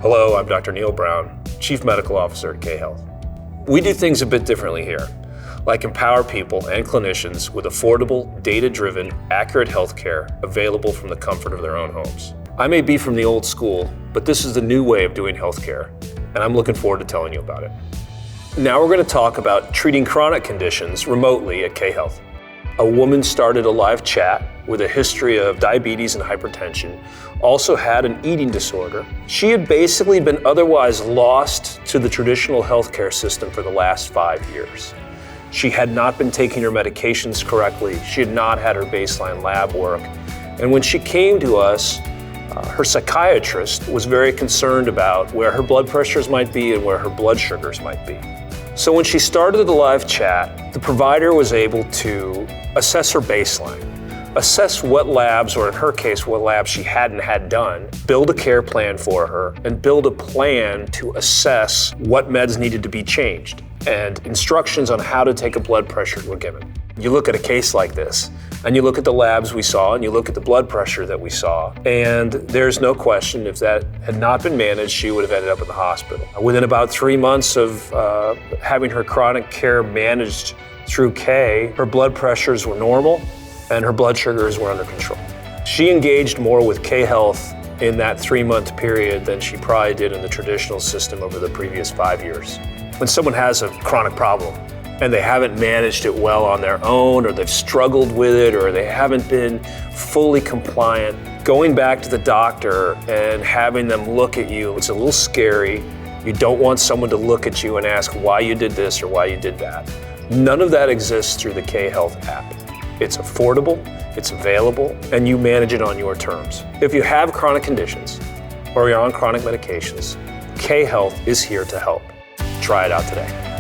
Hello, I'm Dr. Neil Brown, Chief Medical Officer at K-Health. We do things a bit differently here, like empower people and clinicians with affordable, data-driven, accurate healthcare available from the comfort of their own homes. I may be from the old school, but this is the new way of doing healthcare, and I'm looking forward to telling you about it. Now we're going to talk about treating chronic conditions remotely at K-Health. A woman started a live chat with a history of diabetes and hypertension, also had an eating disorder. She had basically been otherwise lost to the traditional healthcare system for the last 5 years. She had not been taking her medications correctly. She had not had her baseline lab work. And when she came to us, her psychiatrist was very concerned about where her blood pressures might be and where her blood sugars might be. So when she started the live chat, the provider was able to assess her baseline, assess what labs, or in her case, what labs she hadn't had done, build a care plan for her, and build a plan to assess what meds needed to be changed. And instructions on how to take a blood pressure were given. You look at a case like this, and you look at the labs we saw, and you look at the blood pressure that we saw, and there's no question if that had not been managed, she would have ended up in the hospital. Within about 3 months of having her chronic care managed through K, her blood pressures were normal, and her blood sugars were under control. She engaged more with K-Health in that 3-month period than she probably did in the traditional system over the previous 5 years. When someone has a chronic problem and they haven't managed it well on their own, or they've struggled with it, or they haven't been fully compliant, going back to the doctor and having them look at you, it's a little scary. You don't want someone to look at you and ask why you did this or why you did that. None of that exists through the K-Health app. It's affordable, it's available, and you manage it on your terms. If you have chronic conditions or you're on chronic medications, K-Health is here to help. Try it out today.